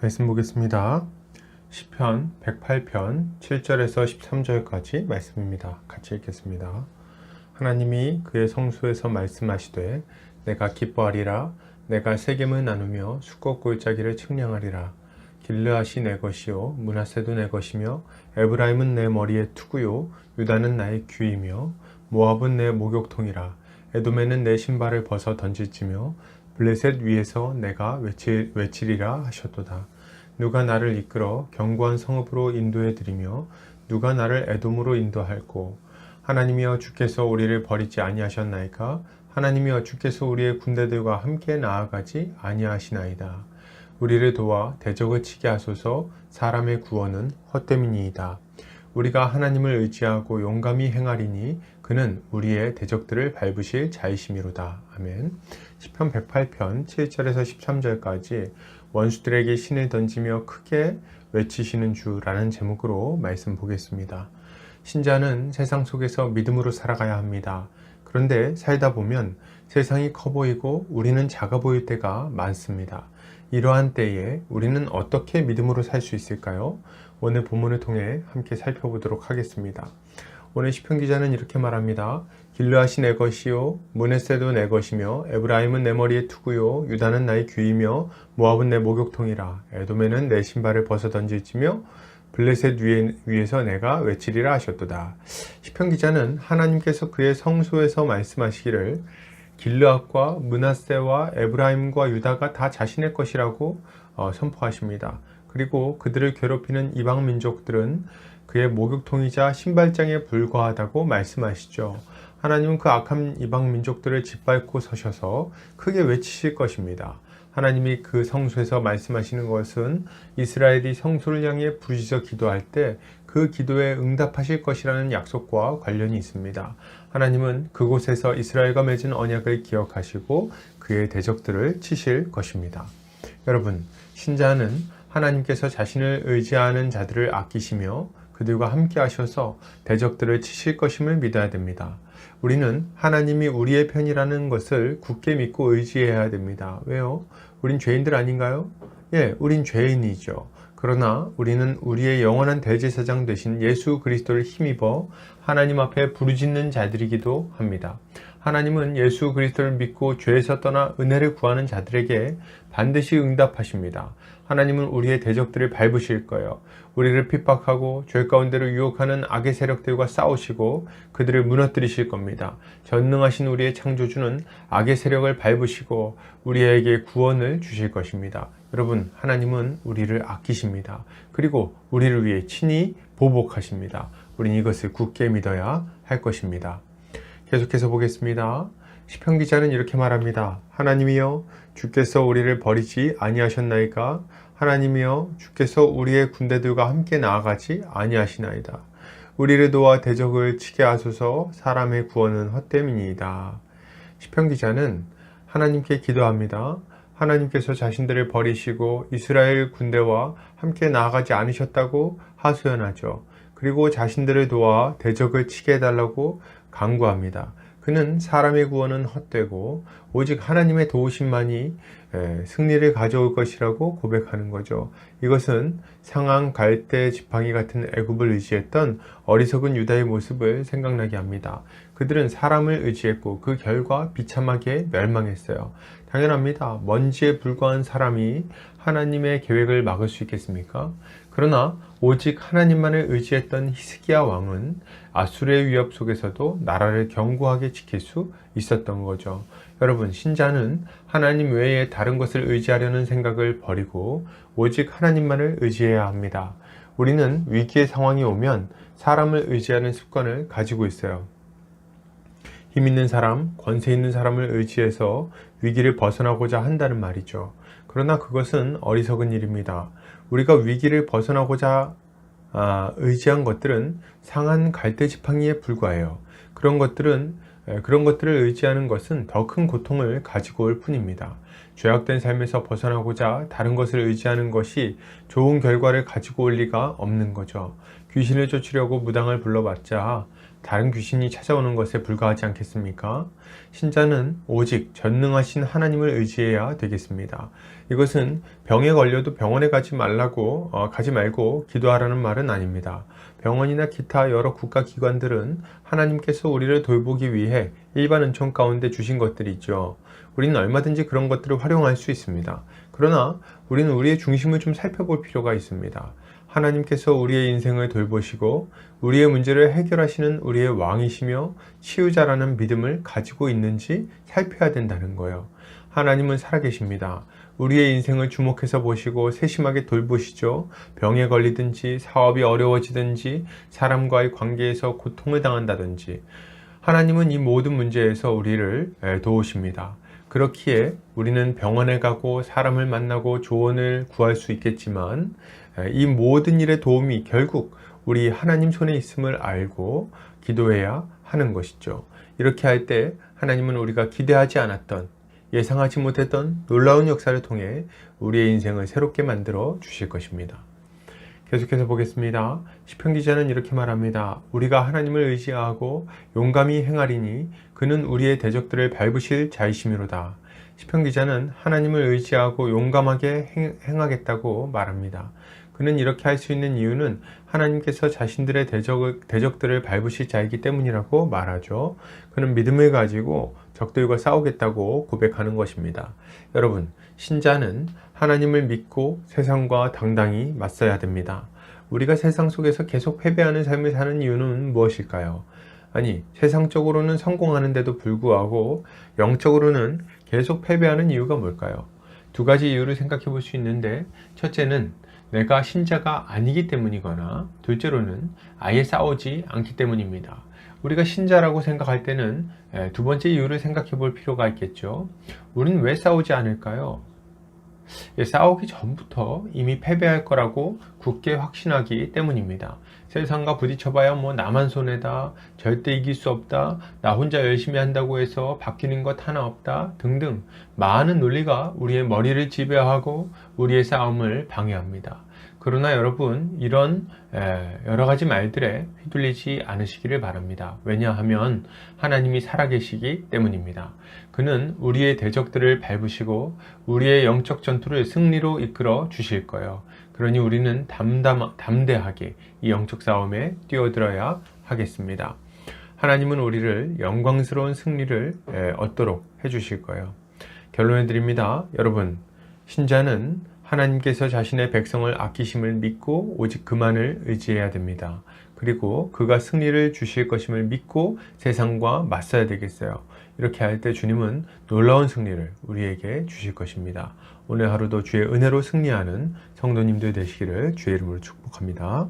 말씀 보겠습니다. 시편 108편 7절에서 13절까지 말씀입니다. 같이 읽겠습니다. 하나님이 그의 성소에서 말씀하시되 내가 기뻐하리라. 내가 세겜을 나누며 수꽃 골짜기를 측량하리라. 길르앗이 내 것이요 므낫세도 내 것이며 에브라임은 내 머리의 투구요 유다는 나의 귀이며 모압은 내 목욕통이라. 에돔에는 내 신발을 벗어 던질지며 블레셋 위에서 내가 외치리라 하셨도다. 누가 나를 이끌어 견고한 성읍으로 인도해 드리며 누가 나를 에돔으로 인도할꼬. 하나님이여 주께서 우리를 버리지 아니하셨나이까. 하나님이여 주께서 우리의 군대들과 함께 나아가지 아니하시나이다. 우리를 도와 대적을 치게 하소서. 사람의 구원은 헛됨이니이다. 우리가 하나님을 의지하고 용감히 행하리니 그는 우리의 대적들을 밟으실 자이심이로다. 아멘. 시편 108편 7절에서 13절까지 원수들에게 신을 던지며 크게 외치시는 주라는 제목으로 말씀 보겠습니다. 신자는 세상 속에서 믿음으로 살아가야 합니다. 그런데 살다 보면 세상이 커 보이고 우리는 작아 보일 때가 많습니다. 이러한 때에 우리는 어떻게 믿음으로 살 수 있을까요? 오늘 본문을 통해 함께 살펴보도록 하겠습니다. 오늘 시편 기자는 이렇게 말합니다. 길르앗이 내 것이요 므낫세도 내 것이며 에브라임은 내 머리의 투구요 유다는 나의 귀이며 모압은 내 목욕통이라. 에돔에는 내 신발을 벗어 던질지며 블레셋 위에서 내가 외치리라 하셨도다. 시편 기자는 하나님께서 그의 성소에서 말씀하시기를 길르앗과 므낫세와 에브라임과 유다가 다 자신의 것이라고 선포하십니다. 그리고 그들을 괴롭히는 이방 민족들은 그의 목욕통이자 신발장에 불과하다고 말씀하시죠. 하나님은 그 악한 이방 민족들을 짓밟고 서셔서 크게 외치실 것입니다. 하나님이 그 성소에서 말씀하시는 것은 이스라엘이 성소를 향해 부르짖어 기도할 때 그 기도에 응답하실 것이라는 약속과 관련이 있습니다. 하나님은 그곳에서 이스라엘과 맺은 언약을 기억하시고 그의 대적들을 치실 것입니다. 여러분, 신자는 하나님께서 자신을 의지하는 자들을 아끼시며 그들과 함께 하셔서 대적들을 치실 것임을 믿어야 됩니다. 우리는 하나님이 우리의 편이라는 것을 굳게 믿고 의지해야 됩니다. 왜요? 우린 죄인들 아닌가요? 예, 우린 죄인이죠. 그러나 우리는 우리의 영원한 대제사장 되신 예수 그리스도를 힘입어 하나님 앞에 부르짖는 자들이기도 합니다. 하나님은 예수 그리스도를 믿고 죄에서 떠나 은혜를 구하는 자들에게 반드시 응답하십니다. 하나님은 우리의 대적들을 밟으실 거예요. 우리를 핍박하고 죄 가운데로 유혹하는 악의 세력들과 싸우시고 그들을 무너뜨리실 겁니다. 전능하신 우리의 창조주는 악의 세력을 밟으시고 우리에게 구원을 주실 것입니다. 여러분, 하나님은 우리를 아끼십니다. 그리고 우리를 위해 친히 보복하십니다. 우린 이것을 굳게 믿어야 할 것입니다. 계속해서 보겠습니다. 시편 기자는 이렇게 말합니다. 하나님이여 주께서 우리를 버리지 아니하셨나이까. 하나님이여 주께서 우리의 군대들과 함께 나아가지 아니하시나이다. 우리를 도와 대적을 치게 하소서. 사람의 구원은 헛됨이니이다. 시편 기자는 하나님께 기도합니다. 하나님께서 자신들을 버리시고 이스라엘 군대와 함께 나아가지 않으셨다고 하소연하죠. 그리고 자신들을 도와 대적을 치게 해달라고 간구합니다. 그는 사람의 구원은 헛되고 오직 하나님의 도우심만이 승리를 가져올 것이라고 고백하는 거죠. 이것은 상한 갈대 지팡이 같은 애굽을 의지했던 어리석은 유다의 모습을 생각나게 합니다. 그들은 사람을 의지했고 그 결과 비참하게 멸망했어요. 당연합니다. 먼지에 불과한 사람이 하나님의 계획을 막을 수 있겠습니까? 그러나 오직 하나님만을 의지했던 히스기야 왕은 아수르의 위협 속에서도 나라를 견고하게 지킬 수 있었던 거죠. 여러분, 신자는 하나님 외에 다른 것을 의지하려는 생각을 버리고 오직 하나님만을 의지해야 합니다. 우리는 위기의 상황이 오면 사람을 의지하는 습관을 가지고 있어요. 힘 있는 사람, 권세 있는 사람을 의지해서 위기를 벗어나고자 한다는 말이죠. 그러나 그것은 어리석은 일입니다. 우리가 위기를 벗어나고자 의지한 것들은 상한 갈대지팡이에 불과해요. 그런 것들을 의지하는 것은 더 큰 고통을 가지고 올 뿐입니다. 죄악된 삶에서 벗어나고자 다른 것을 의지하는 것이 좋은 결과를 가지고 올 리가 없는 거죠. 귀신을 쫓으려고 무당을 불러봤자 다른 귀신이 찾아오는 것에 불과하지 않겠습니까? 신자는 오직 전능하신 하나님을 의지해야 되겠습니다. 이것은 병에 걸려도 병원에 가지 말고 기도하라는 말은 아닙니다. 병원이나 기타 여러 국가기관들은 하나님께서 우리를 돌보기 위해 일반 은총 가운데 주신 것들이죠. 우리는 얼마든지 그런 것들을 활용할 수 있습니다. 그러나 우리는 우리의 중심을 좀 살펴볼 필요가 있습니다. 하나님께서 우리의 인생을 돌보시고 우리의 문제를 해결하시는 우리의 왕이시며 치유자라는 믿음을 가지고 있는지 살펴야 된다는 거예요. 하나님은 살아계십니다. 우리의 인생을 주목해서 보시고 세심하게 돌보시죠. 병에 걸리든지 사업이 어려워지든지 사람과의 관계에서 고통을 당한다든지 하나님은 이 모든 문제에서 우리를 도우십니다. 그렇기에 우리는 병원에 가고 사람을 만나고 조언을 구할 수 있겠지만 이 모든 일의 도움이 결국 우리 하나님 손에 있음을 알고 기도해야 하는 것이죠. 이렇게 할 때 하나님은 우리가 기대하지 않았던 예상하지 못했던 놀라운 역사를 통해 우리의 인생을 새롭게 만들어 주실 것입니다. 계속해서 보겠습니다. 시편 기자는 이렇게 말합니다. 우리가 하나님을 의지하고 용감히 행하리니 그는 우리의 대적들을 밟으실 자이심이로다. 시편 기자는 하나님을 의지하고 용감하게 행하겠다고 말합니다. 그는 이렇게 할 수 있는 이유는 하나님께서 자신들의 대적들을 밟으실 자이기 때문이라고 말하죠. 그는 믿음을 가지고 적들과 싸우겠다고 고백하는 것입니다. 여러분, 신자는 하나님을 믿고 세상과 당당히 맞서야 됩니다. 우리가 세상 속에서 계속 패배하는 삶을 사는 이유는 무엇일까요? 아니, 세상적으로는 성공하는데도 불구하고 영적으로는 계속 패배하는 이유가 뭘까요? 두 가지 이유를 생각해 볼 수 있는데, 첫째는 내가 신자가 아니기 때문이거나 둘째로는 아예 싸우지 않기 때문입니다. 우리가 신자라고 생각할 때는 두 번째 이유를 생각해 볼 필요가 있겠죠. 우리는 왜 싸우지 않을까요? 싸우기 전부터 이미 패배할 거라고 굳게 확신하기 때문입니다. 세상과 부딪혀봐야 나만 손해다, 절대 이길 수 없다, 나 혼자 열심히 한다고 해서 바뀌는 것 하나 없다 등등 많은 논리가 우리의 머리를 지배하고 우리의 싸움을 방해합니다. 그러나 여러분, 이런 여러 가지 말들에 휘둘리지 않으시기를 바랍니다. 왜냐하면 하나님이 살아계시기 때문입니다. 그는 우리의 대적들을 밟으시고 우리의 영적 전투를 승리로 이끌어 주실 거예요. 그러니 우리는 담대하게 이 영적 싸움에 뛰어들어야 하겠습니다. 하나님은 우리를 영광스러운 승리를 얻도록 해주실 거예요. 결론을 드립니다. 여러분, 신자는 하나님께서 자신의 백성을 아끼심을 믿고 오직 그만을 의지해야 됩니다. 그리고 그가 승리를 주실 것임을 믿고 세상과 맞서야 되겠어요. 이렇게 할 때 주님은 놀라운 승리를 우리에게 주실 것입니다. 오늘 하루도 주의 은혜로 승리하는 성도님들 되시기를 주의 이름으로 축복합니다.